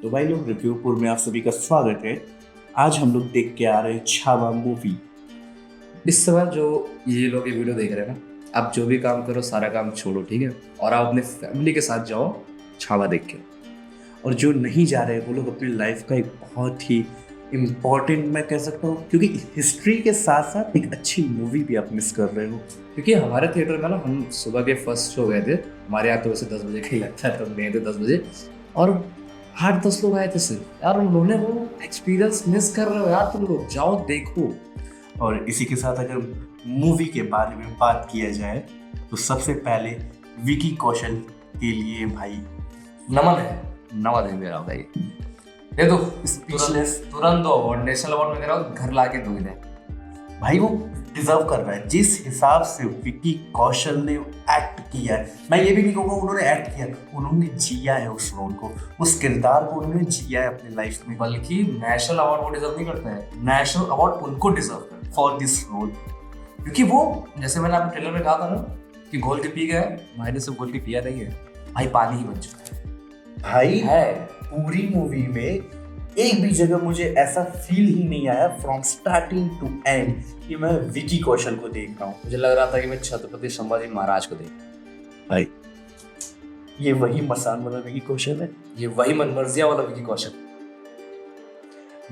तो भाई लोग रिव्यूपुर में आप सभी का स्वागत है। आज हम लोग देख के आ रहे हैं छावा मूवी। इस समय जो ये लोग ये वीडियो देख रहे हैं ना, आप जो भी काम करो सारा काम छोड़ो, ठीक है, और आप अपने फैमिली के साथ जाओ छावा देख के। और जो नहीं जा रहे वो लोग अपनी लाइफ का एक बहुत ही इम्पोर्टेंट, मैं कह सकता हूँ, क्योंकि हिस्ट्री के साथ साथ एक अच्छी मूवी भी आप मिस कर रहे हो। क्योंकि हमारे थिएटर में ना हम सुबह के फर्स्ट शो गए थे। हमारे यहाँ तो वैसे 10 बजे का ही लगता है, तो हम गए थे 10 बजे और 8-10 लोग आए थे सिर्फ। यार उन लोगों ने वो एक्सपीरियंस मिस कर रहे हो यार, तुम लोग जाओ देखो। और इसी के साथ अगर मूवी के बारे में बात किया जाए तो सबसे पहले विकी कौशल के लिए भाई नमन है मेरा भाई। दे दो तुरंत दो अवार्ड, नेशनल अवार्ड में कह रहा हूँ, घर ला के दो इन्हें। भाई वो डिजर्व कर रहा है। जिस हिसाब से विकी कौशल ने एक्ट किया है, मैं ये भी नहीं कहूँगा उन्होंने एक्ट किया, उन्होंने जिया है उस रोल को, उस किरदार को उन्होंने जिया है अपनी लाइफ में। बल्कि नेशनल अवार्ड वो डिजर्व नहीं करते हैं, नेशनल अवार्ड उनको डिजर्व करते हैं फॉर दिस रोल। क्योंकि वो, जैसे मैंने आपको ट्रेलर में कहा था ना कि घोल के पी गए, भाई ने सिर्फ घोल के पिया नहीं है, भाई पानी ही बन चुका है भाई है। पूरी मूवी में एक भी जगह मुझे ऐसा फील ही नहीं आया फ्रॉम स्टार्टिंग टू एंड कि मैं विकी कौशल को देख रहा हूँ। मुझे लग रहा था कि मैं छत्रपति संभाजी महाराज को देख। भाई ये वही मसान वाला विकी कौशल है, ये वही मनमर्जिया वाला विकी कौशल।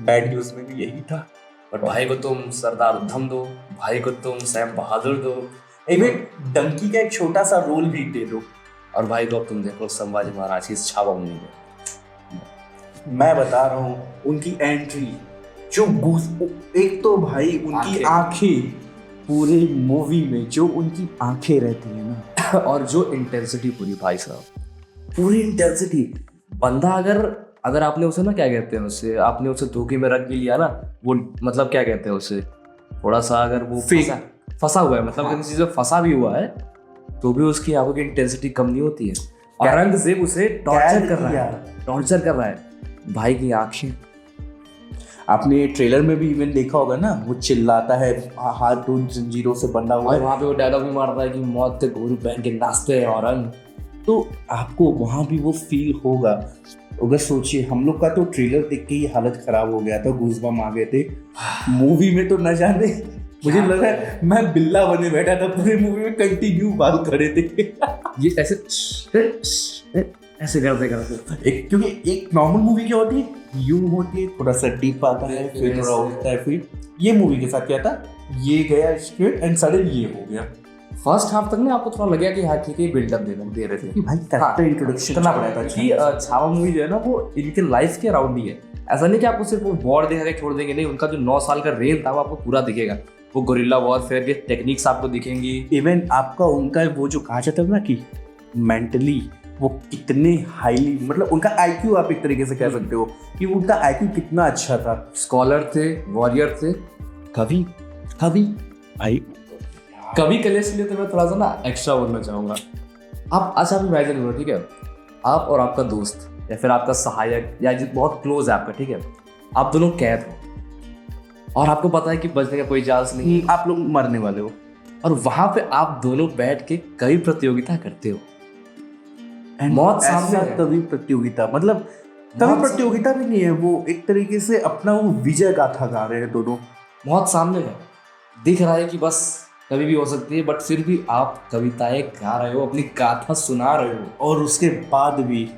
बैड न्यूज में भी यही था। और भाई को तुम सरदार उधम दो, भाई को तुम सैम बहादुर दो, इवन डंकी का एक छोटा सा रोल भी दे दो। और भाई को अब तुम देखो संभाजी महाराज की छावा मूवी में। मैं बता रहा हूँ उनकी एंट्री जो एक तो भाई उनकी आंखें पूरे मूवी में जो उनकी आंखें रहती है ना और जो इंटेंसिटी पूरी, भाई साहब पूरी इंटेंसिटी। बंदा अगर आपने उसे ना, क्या कहते हैं उसे, आपने उसे धोखे में रख भी लिया ना, वो मतलब क्या कहते हैं उसे, थोड़ा सा अगर वो फंसा हुआ है, मतलब किसी चीज में फंसा भी हुआ है, तो भी उसकी आंखों की इंटेंसिटी कम नहीं होती है। और रंग से उसे टॉर्चर कर रहा है भाई की आंखें। आपने ट्रेलर में भी इवन देखा होगा ना, वो चिल्लाता है हाथ तो जंजीरों से बंधा हुआ है, वहां पे वो डायलॉग भी मारता है कि मौत के घोरू पहन के नाचते हैं। और तो आपको वहां भी वो फील होगा। अगर सोचिए, हम लोग का तो ट्रेलर देख के ही हालत खराब हो गया था, गूज़बम्स आ गए थे। मूवी में तो न जाने, मुझे लग रहा है मैं बिल्ला बने बैठा था पूरे मूवी में, कंटिन्यू बाल खड़े थे ये ऐसे करते एक, क्योंकि एक नॉर्मल मूवी क्या होती है, यूं होती है, थोड़ा सा डीप आता है, फिर थोड़ा होता है, फिर ये मूवी के साथ क्या था, ये गया स्ट्रेट एंड सडन ये हो गया। फर्स्ट हाफ तक ना आपको थोड़ा लगेगा कि हाँ ठीक है, बिल्डअप दे रहे थे कि भाई कैरेक्टर इंट्रोडक्शन करना पड़ा था कि छावा मूवी जो है ना वो इनके लाइफ के अराउंड ही है। ऐसा नहीं कि आपको सिर्फ वो वॉर दिखा के छोड़ देंगे, नहीं, उनका जो 9 साल का रेल था वो आपको पूरा दिखेगा। वो गोरिल्ला वॉरफेयर के टेक्निक्स आपको दिखेंगी। इवन आपका उनका वो जो कहा जाता है ना कि मेंटली वो कितने हाईली, मतलब उनका आईक्यू आप एक तरीके से कह सकते हो कि उनका आईक्यू कितना अच्छा था। स्कॉलर थे, वॉरियर थे, कवि भाई कवि कलेश के लिए तो मैं थोड़ा सा ना एक्स्ट्रा बोलना चाहूँगा। आप अच्छा इमेजिन करो, ठीक है, आप और आपका दोस्त या फिर आपका सहायक या जो बहुत क्लोज है आपका, ठीक है, आप दोनों कैद हो और आपको पता है कि बचने का कोई चांस नहीं, आप लोग मरने वाले हो, और वहां पे आप दोनों बैठ के कवि प्रतियोगिता करते हो। मौत सामने है। कवि प्रतियोगिता मतलब कवि प्रतियोगिता भी नहीं है, वो एक तरीके से अपना वो विजय गाथा गा रहे हैं दोनों। मौत सामने है, दिख रहा है कि बस कभी भी हो सकती है, बट फिर भी आप कविताएं गा रहे हो, अपनी गाथा सुना रहे हो, और उसके बाद भी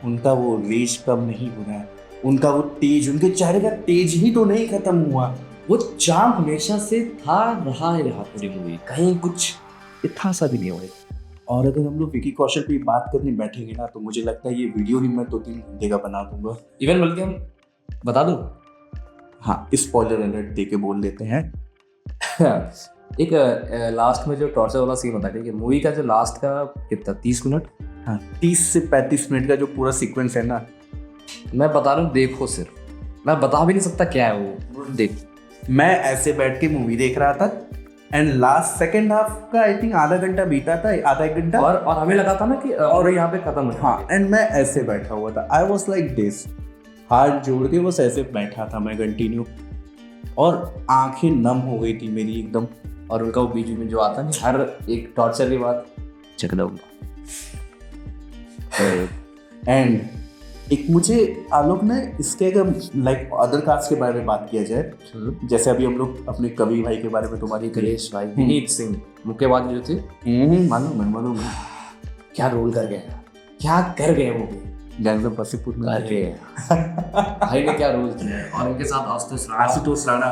उनका वो रेज कम नहीं हो रहा है, उनका वो तेज, उनके चेहरे का तेज ही तो नहीं खत्म हुआ, वो चाम हमेशा से था, रहा है यहाँ पूरी मूवी, कहीं कुछ इतना सा भी नहीं हुआ। और अगर हम लोग विकी कौशल की बात करने बैठेंगे ना, तो मुझे लगता है ये वीडियो ही मैं 2-3 घंटे का बना दूंगा। इवन बल्कि हम बता दूं, हाँ स्पॉइलर अलर्ट दे के बोल देते हैं एक लास्ट में जो टॉर्चर वाला सीन होता है, ठीक है, मूवी का जो लास्ट का कितना 30 मिनट, हाँ 30 से 35 मिनट का जो पूरा सीक्वेंस है ना, मैं बता रहा हूँ, देखो, सिर्फ मैं बता भी नहीं सकता क्या है वो, देख। मैं ऐसे बैठ के मूवी देख रहा था एंड लास्ट सेकंड हाफ का आई थिंक आधा घंटा बीता था, आधा एक घंटा, और हमें लगा था ना कि और यहाँ पे खत्म है। हाँ, एंड मैं ऐसे बैठा हुआ था, आई वॉज लाइक दिस, हाथ जोड़ के बस ऐसे बैठा था मैं कंटिन्यू, और आंखें नम हो गई थी मेरी एकदम। और उनका वो बीच में जो आता नहीं हर एक टॉर्चर के बाद, चकला एंड एक मुझे आलोक ने इसके अगर लाइक अदर कास्ट के बारे में बात किया जाए, जैसे अभी हम लोग अपने कवि भाई के बारे में तुम्हारी गणेश भाई, विनीत सिंह मुक्केबाज जो थे, मालूम है क्या रोल कर गए, क्या कर गए वो गैंग्स ऑफ वासेपुर में। अरे भाई ने क्या रोल किया, और उनके साथ आशुतोष राणा।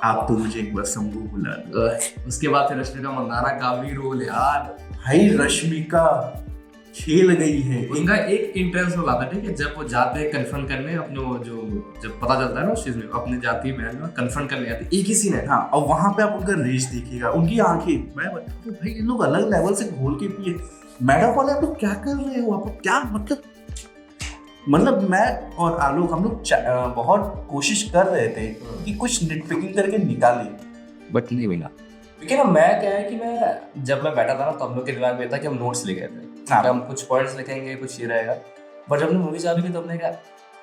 आप तो मुझे एक बार शंभू बुला दो। उसके बाद फिर रश्मिका मंदाना का भी रोल यार। भाई रश्मिका खेल गई है। उनका एक इंटेंस रोल आता है, ठीक है, जब वो जाते हैं कन्फर्म करने अपने वो जो जब पता चलता है ना उस चीज में, अपने जाति महल में कन्फर्म करने जाते हैं, एक ही सीन है। हाँ, और वहां पे आप उनका रेस देखिएगा, उनकी आंखें, मैं बताऊं भाई ये लोग अलग लेवल से घोल के पिए। मैडम वाले आप लोग क्या कर रहे हो, आप क्या मतलब मैं और आलोक हम लोग बहुत कोशिश कर रहे थे कि कुछ निटपिकिंग करके निकाले, बट नहीं मिला। क्योंकि ना मैं क्या है कि मैं जब मैं बैठा था ना तो हम लोग के दिमाग में था कि हम नोट्स ले गए थे, हम कुछ पॉइंट्स लिखेंगे, कुछ ये रहेगा। बट जब हमने मूवी चालू की तो हमने कहा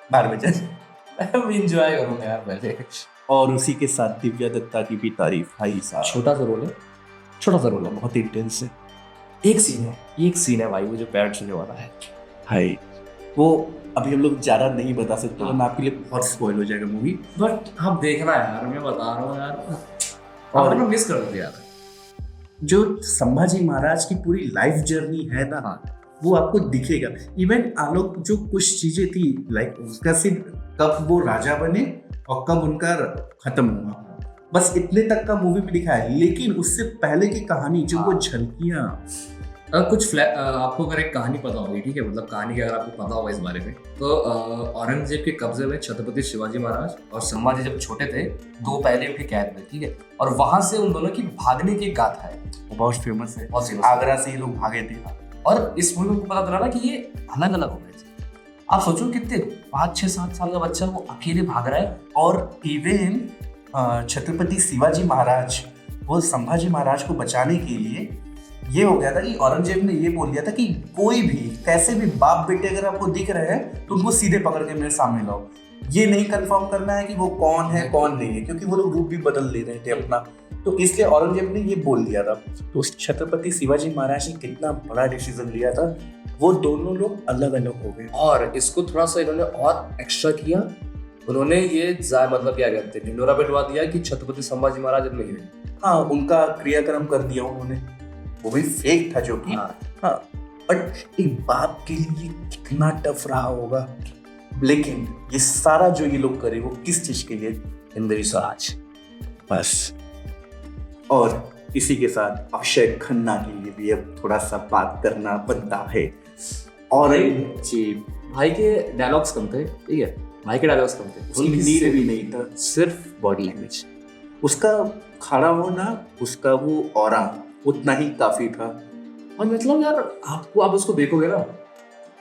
बाहर में चल एंजॉय करूंगा यार पहले। और उसी के साथ दिव्या दत्ता की भी तारीफ। भाई साहब छोटा सा रोल है, बहुत इंटेंस है। एक सीन है भाई, वो जो पैर छूने वाला है भाई, वो अभी हम लोग ज्यादा नहीं बता सकते वरना आपके लिए बहुत स्पॉइल हो जाएगा मूवी। बट आप देखना यार, मैं बता रहा हूँ यार, और मिस कर दो यार। जो संभाजी महाराज की पूरी लाइफ जर्नी है ना, वो आपको दिखेगा। इवन आलोक जो कुछ चीजें थी लाइक उसका सिर्फ कब वो राजा बने और कब उनका खत्म हुआ, बस इतने तक का मूवी में दिखाया है। लेकिन उससे पहले की कहानी जो वो झलकियां, कुछ आपको अगर एक कहानी पता होगी, ठीक है, मतलब कहानी की अगर आपको पता होगा इस बारे में, तो औरंगजेब के कब्जे में छत्रपति शिवाजी महाराज और संभाजी जब छोटे थे तो पहले उनके कैद में, ठीक है, और वहां से उन दोनों की भागने की गाथा है, बहुत फेमस है। आगरा से ये लोग भागे थे। और इस मूवी में पता चला ना कि ये अलग अलग हो गए थे। आप सोचो कितने 5, 6, 7 साल का बच्चा वो अकेले भाग रहा है। और इवन छत्रपति शिवाजी महाराज वो संभाजी महाराज को बचाने के लिए ये हो गया था कि औरंगजेब ने ये बोल दिया था कि कोई भी कैसे भी बाप बेटे अगर आपको दिख रहे हैं तो उनको सीधे पकड़ के मेरे सामने लाओ। ये नहीं कंफर्म करना है कि वो कौन है कौन नहीं है, क्योंकि वो लोग रूप भी बदल ले रहे थे अपना, तो इसलिए औरंगजेब ने ये बोल दिया था। तो छत्रपति शिवाजी महाराज ने कितना बड़ा डिसीजन लिया था, वो दोनों लोग अलग अलग हो गए। और इसको थोड़ा सा इन्होंने और एक्स्ट्रा किया, उन्होंने ये मतलब क्या कहते हैं, ढिंडोरा पिटवा दिया कि छत्रपति संभाजी महाराज अब नहीं रहे। हाँ, उनका क्रियाक्रम कर दिया उन्होंने, वो भी फेक था जो कि हाँ, बट एक बाप के लिए कितना टफ रहा होगा। लेकिन ये सारा जो ये लोग करे वो किस चीज के लिए, हिंदवी स्वराज बस। और इसी के साथ अक्षय खन्ना के लिए भी अब थोड़ा सा बात करना बनता है। और भाई के डायलॉग्स कम थे, ठीक है, भाई के डायलॉग्स कम थे, उसकी नीड भी नहीं था, सिर्फ बॉडी लैंग्वेज, उसका खड़ा होना, उसका वो ऑरा उतना ही काफी था। और मतलब यार आपको, आप उसको देखोगे ना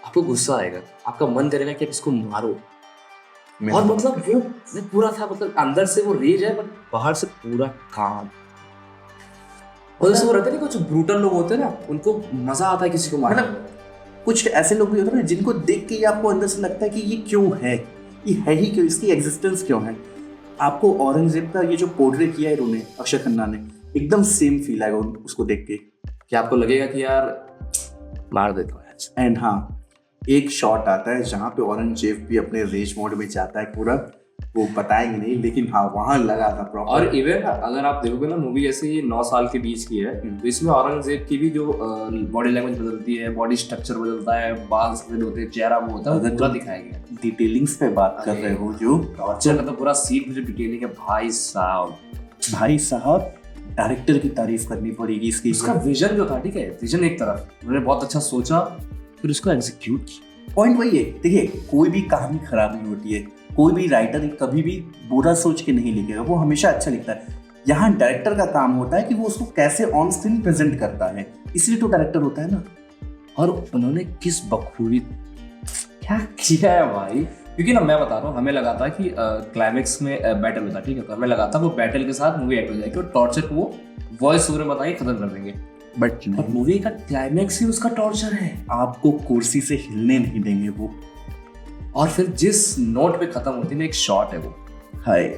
आपको गुस्सा आएगा, आपका मन करेगा कि इसको मारो। और मतलब वो पूरा था, मतलब अंदर से वो रेज है बट बाहर से पूरा काम। और जैसे वो रहते हैं कुछ ब्रूटल लोग होते हैं ना, उनको मजा आता है किसी को मारने में। कुछ ऐसे लोग भी होते हैं जिनको देख के आपको अंदर से लगता है कि ये क्यों है, ये है ही क्यों, इसकी एग्जिस्टेंस क्यों है। आपको औरंगजेब का ये जो पोर्ट्रे किया है इन्होंने, अक्षय खन्ना ने, एकदम सेम फील आएगा उसको देख के, कि आपको लगेगा कि यार मार देता हूँ। एंड हाँ, एक शॉट आता है जहाँ पे औरंगजेब भी अपने रेज मोड में जाता है पूरा, वो बताएंगे नहीं, लेकिन हाँ वहाँ लगा था प्रॉपर। और इवन अगर आप देखोगे ना मूवी ऐसे ही 9 साल के बीच की है, तो इसमें औरंगजेब की भी जो बॉडी लैंग्वेज बदलती है, बॉडी स्ट्रक्चर बदलता है, बाल सफेद होते हैं, चेहरा वो होता है, पूरा दिखाया गया। डिटेलिंग्स पे बात कर रहे हो जो टॉर्चर का, तो पूरा सीन जो डिटेलिंग है भाई साहब डायरेक्टर की तारीफ करनी पड़ेगी इसकी। उसका विजन जो था, ठीक है, विजन एक तरफ उन्होंने बहुत अच्छा सोचा, फिर उसको एग्जीक्यूट किया। पॉइंट वही है, देखिए कोई भी कहानी खराब नहीं होती है, कोई भी राइटर कभी भी बुरा सोच के नहीं लिखेगा, वो हमेशा अच्छा लिखता है। यहाँ डायरेक्टर का काम होता है कि वो उसको कैसे ऑन स्क्रीन प्रेजेंट करता है, इसलिए तो डायरेक्टर होता है ना। और उन्होंने किस बखूबी क्या किया है भाई, क्योंकि ना मैं बता रहा हूँ, हमें लगा था कि क्लाइमेक्स में बैटल होता, ठीक है, तो हमें लगा था वो बैटल के साथ मूवी एंड हो जाएगी और टॉर्चर को वो वॉइस ओवर में बता के खत्म कर देंगे। बट मूवी का क्लाइमेक्स ही उसका टॉर्चर है, आपको कुर्सी से हिलने नहीं देंगे वो। और फिर जिस नोट पे खत्म होती है ना, एक शॉट है वो, हाय,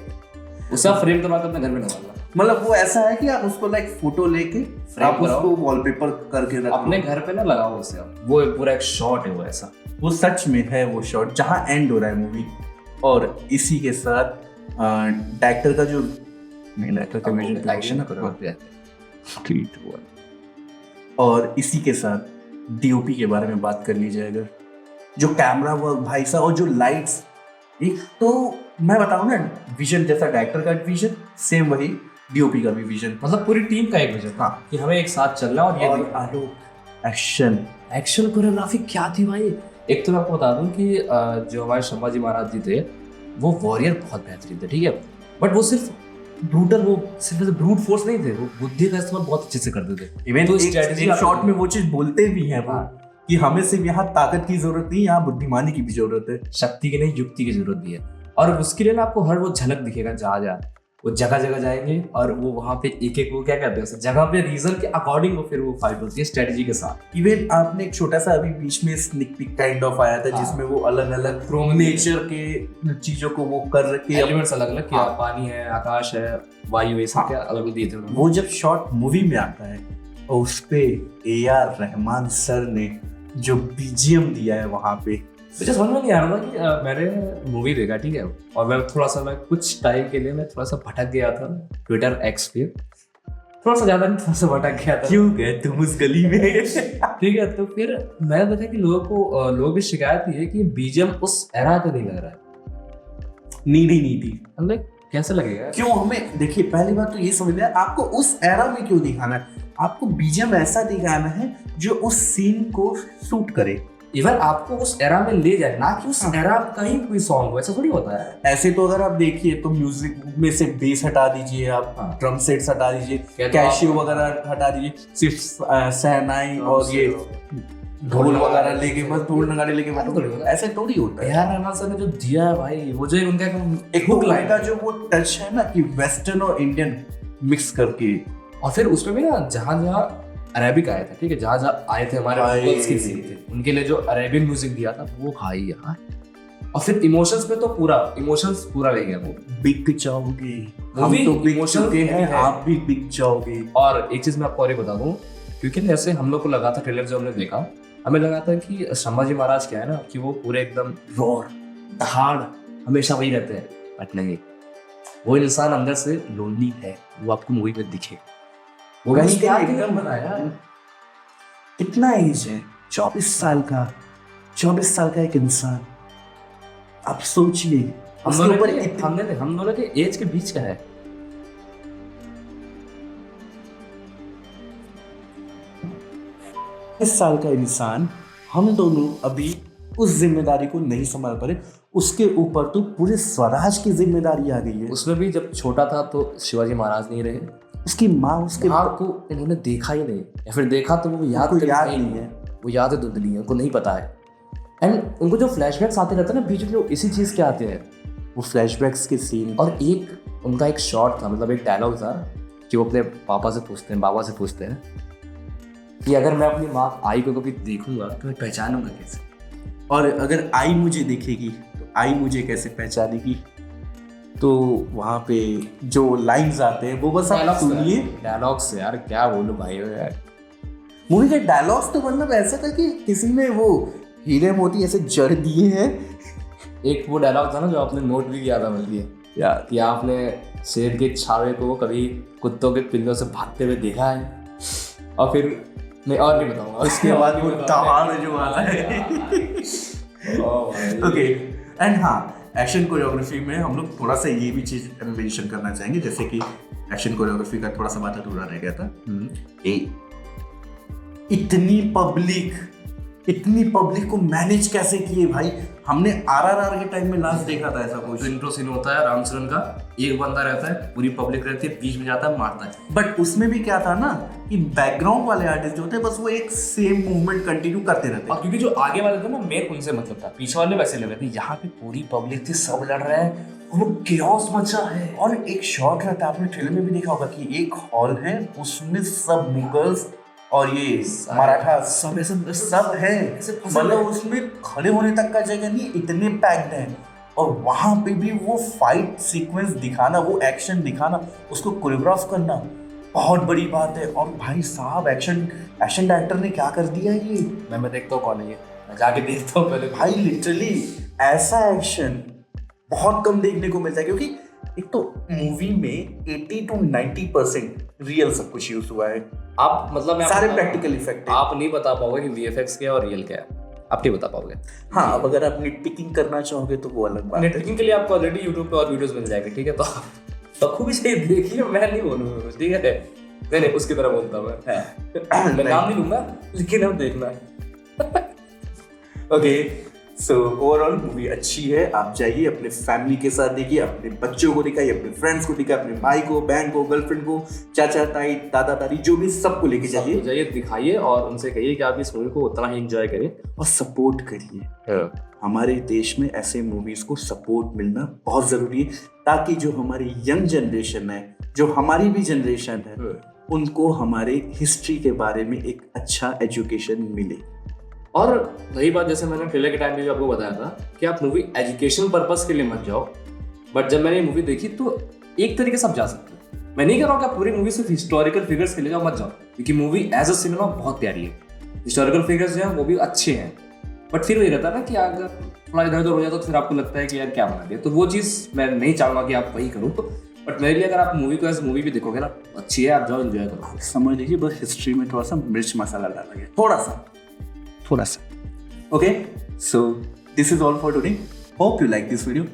उसे आप फ्रेम करवा कर अपने घर में लगा लो। मतलब वो ऐसा है कि आप उसको लाइक फोटो लेके आप उसको वॉलपेपर करके रखो अपने घर पे ना लगाओ उसे, वो पूरा एक शॉट है वो ऐसा। वो सच में है वो शॉट जहाँ एंड हो रहा है मूवी। और इसी के साथ डायरेक्टर का जो मेन डायरेक्टर का मेजर एक्शन और इसी के साथ डीओपी के बारे में बात कर ली जाए अगर, जो कैमरा वर्क भाई साहब और जो लाइट्स, एक तो मैं बताऊं ना, विजन जैसा डायरेक्टर का विजन सेम वही डीओपी का भी विजन, मतलब पूरी टीम का एक विजन। हाँ कि हमें एक साथ चलना और ये आलोक एक्शन कोरियोग्राफी क्या थी भाई। एक तो मैं आपको बता दूं कि जो हमारे संभाजी महाराज जी थे वो वॉरियर बहुत बेहतरीन थे, ठीक है, बट वो सिर्फ ब्रूटल, वो सिर्फ ब्रूट फोर्स नहीं थे, वो बुद्धि का इस्तेमाल बहुत अच्छे से करते थे। इवन तो स्ट्रेटजी शॉट में वो चीज बोलते भी हैं वो कि हमें सिर्फ यहाँ ताकत की जरूरत नहीं, यहाँ बुद्धिमानी की भी जरूरत है, शक्ति की नहीं युक्ति की जरूरत भी है। और उसके लिए ना आपको हर वो झलक दिखेगा, जहाँ वो जगह जगह जाएंगे और वो वहां पे एक एक वो क्या कहते हैं जगह पे रीजन के अकॉर्डिंग वो फिर वो फाइट होती है स्ट्रेटजी के साथ। इवन आपने एक छोटा सा अभी बीच में स्निक पिक काइंड ऑफ आया था जिसमें वो अलग अलग नेचर के चीजों को वो कर रखे एलिमेंट्स अलग अलग, क्या पानी है, आकाश है, वायु, ये सब क्या अलग दिए थे। वो जब शॉट मूवी में आता है और उस पे AR रहमान सर ने जो BGM दिया है वहां पे, मुझे समझ में नहीं आ रहा था कि मैंने मूवी देखा, ठीक है, और मैं कुछ टाइम के लिए मैं थोड़ा सा भटक गया था ट्विटर एक्स पे, थोड़ा सा ज्यादा नहीं, थोड़ा सा भटक गया था। क्यों गए तुम उस गली में? ठीक है, तो फिर मैंने देखा कि लोग भी शिकायत की है कि BGM उस एरा का नहीं लग रहा है, नीडी मतलब कैसे लगेगा? क्यों? हमें देखिए, पहली बात तो ये समझ लिया आपको उस एरा में क्यों दिखाना है, आपको BGM ऐसा दिखाना है जो उस सीन को सूट करे, इवन आपको उस एरा में ले जाए, ना कि उस एरा का ही कोई सॉन्ग हो, ऐसा थोड़ी होता है। ऐसे तो अगर आप देखिए तो म्यूजिक में से बेस हटा दीजिए, आप ड्रम सेट्स हटा दीजिए, कैशियो वगैरह हटा दीजिए, सिर्फ सहनाई और ये ढोल वगैरह लेके बस ढोल नगाड़े लेके, ऐसे थोड़ी होता है। यार रहमान सर ने जो दिया है भाई, वो जो उनका एक हुक लाइन का जो वो टच है ना कि वेस्टर्न और इंडियन मिक्स करके, और फिर उसमें भी ना जहाँ जहाँ अरेबिक आया था, ठीक है, जहाँ जहाँ आए थे हमारे वोकल्स के सीन थे, उनके लिए जो अरेबियन म्यूजिक दिया था वो भाई यार, और फिर इमोशंस पे तो इमोशंस पूरा ले गया वो। बिक जाओगे, हम तो बिक चुके हैं, आप भी बिक जाओगे। और एक चीज मैं आपको और ये बता दूं, क्योंकि जैसे हम लोग को लगा था ट्रेलर जो हमने देखा, हमें लगा था कि संभाजी महाराज क्या है ना कि वो पूरे एकदम रोर दहाड़ हमेशा वही रहते हैं, बट नहीं, वो इंसान अंदर से लोनली है, वो आपको मूवी में दिखे। वो क्या एकदम बनाया, कितना एज है, 24 साल का, 24 साल का एक इंसान, आप सोचिए हम दोनों के एज के बीच का है। इस साल का इंसान, हम दोनों अभी उस जिम्मेदारी को नहीं संभाल पा रहे, उसके ऊपर तो पूरे स्वराज की जिम्मेदारी आ गई है। उसमें भी जब छोटा था तो शिवाजी महाराज नहीं रहे, उसकी माँ उसके को इन्होंने देखा ही नहीं, या फिर देखा तो वो याद नहीं है, वो यादें धुंधली है, उनको नहीं पता है। एंड उनको जो फ्लैशबैक्स आते रहते हैं ना बीच में, वो इसी चीज़ के आते हैं, वो फ्लैशबैक्स के सीन। और एक उनका एक शॉट था, मतलब एक डायलॉग था कि वो अपने पापा से पूछते हैं, बाबा से पूछते हैं कि अगर मैं अपनी माँ आई को कभी देखूंगा तो मैं पहचानूंगा कैसे, और अगर आई मुझे देखेगी तो आई मुझे कैसे पहचानेगी। तो वहाँ पे जो लाइन्स आते हैं वो बस आप सुनिए। डायलॉग्स यार क्या बोलूं भाई यार, मूवी के डायलॉग्स तो मतलब ऐसा था कि किसी ने वो हीरे मोती ऐसे जड़ दिए हैं। एक वो डायलॉग था ना जो आपने नोट भी किया था, मतलब यार कि आपने शेर के छावे को कभी कुत्तों के पिल्लों से भागते हुए देखा है, और फिर मैं और नहीं बताऊंगा, उसके बाद वो दहाड़ जो आता है। ओके, एंड हाँ, एक्शन कोरियोग्राफी में हम लोग थोड़ा सा ये भी चीज मेंशन करना चाहेंगे, जैसे कि एक्शन कोरियोग्राफी का थोड़ा सा बात अधूरा रह गया था। इतनी पब्लिक को मैनेज कैसे किए भाई। हमने RRR के टाइम में लास्ट देखा था ऐसा कुछ, इंट्रो सीन होता है रामचरण का, एक बंदा रहता है, पूरी पब्लिक रहती है, बीच में जाता है, मारता है। बट उसमें भी क्या था ना कि बैकग्राउंड वाले आर्टिस्ट जो होते हैं बस वो एक सेम मूवमेंट कंटिन्यू करते रहते हैं, और क्योंकि जो आगे वाले थे ना मेन उनसे मतलब था, पीछे वाले वैसे लग रहे थे, यहाँ पे पूरी पब्लिक थी, सब लड़ रहे हैं, वो केओस मचा है। और एक शॉट रहता है, आपने ट्रेलर में भी देखा होगा कि एक हॉल है, उसमें सब मुगल्स और ये मराठा सब है, मतलब उसमें खड़े होने तक का जगह नहीं, इतने पैक्ड हैं। और वहां पे भी वो फाइट सीक्वेंस दिखाना, वो एक्शन दिखाना, उसको कोरियोग्राफ करना बहुत बड़ी बात है। और भाई साहब एक्शन डायरेक्टर ने क्या कर दिया ये। मैं देखता हूँ कौन है ये, मैं जाके देखता हूँ पहले। भाई लिटरली ऐसा एक्शन बहुत कम देखने को मिलता है, क्योंकि एक तो मूवी में 80 to 90% रियल सब कुछ यूज हुआ है। आप मतलब मैं सारे आपको- प्रैक्टिकल इफेक्ट है। आप नहीं बता पाओगे कि वीएफएक्स क्या है और रियल क्या है, आप नहीं बता पाओगे। हाँ, अब अगर आप निटपिकिंग करना चाहोगे तो वो अलग बात है। नेटवर्किंग के लिए आपको ऑलरेडी यूट्यूब पे और वीडियोस मिल जाएंगे, ठीक है। तो बखूबी से देखिए, मैं नहीं बोलूंगा, ठीक है। नहीं उसकी तरह बोलता हूँ मैं नाम नहीं लूंगा, लेकिन अब देखना है। ओके, सो ओवरऑल मूवी अच्छी है, आप जाइए अपने फैमिली के साथ देखिए, अपने बच्चों को दिखाइए, अपने फ्रेंड्स को दिखाइए, अपने भाई को, बहन को, गर्लफ्रेंड को, चाचा ताई, दादा दादी, जो भी सबको लेके जाइए जाइए, दिखाइए और उनसे कहिए कि आप इस मूवी को उतना ही एंजॉय करें और सपोर्ट करिए। हमारे देश में ऐसे मूवीज को सपोर्ट मिलना बहुत जरूरी है, ताकि जो हमारी यंग जनरेशन है, जो हमारी भी जनरेशन है, उनको हमारे हिस्ट्री के बारे में एक अच्छा एजुकेशन मिले। और रही बात, जैसे मैंने ट्रेलर के टाइम पे भी आपको बताया था कि आप मूवी एजुकेशनल पर्पस के लिए मत जाओ, बट जब मैंने ये मूवी देखी तो एक तरीके से आप जा सकते हो। मैं नहीं कह रहा हूँ कि आप पूरी मूवी सिर्फ हिस्टोरिकल फिगर्स के लिए जाओ, मत जाओ, क्योंकि मूवी एज अ सिनेमा बहुत प्यारी है। हिस्टोरिकल फिगर्स जो हैं वो भी अच्छे हैं, बट फिर वही रहता है ना कि अगर थोड़ा इधर उधर हो जाता तो फिर आपको लगता है कि यार क्या बना दिया, तो वो चीज़ मैं नहीं चाहूँगा कि आप वही करो। तो बट मेरे लिए अगर आप मूवी को एज मूवी भी देखोगे ना, अच्छी है, आप जाओ एंजॉय करो। समझ लीजिए बस हिस्ट्री में थोड़ा सा मिर्च मसाला डाला गया, थोड़ा सा। Okay, so this is all for today. Hope you like this video,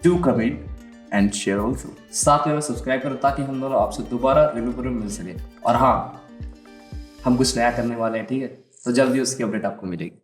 do comment and share also. साथ में सब्सक्राइब करो ताकि हम दोनों आपसे दोबारा रिव्यू मिल सके। और हाँ, हम कुछ नया करने वाले हैं, ठीक है, तो जल्दी उसकी अपडेट आपको मिलेगी।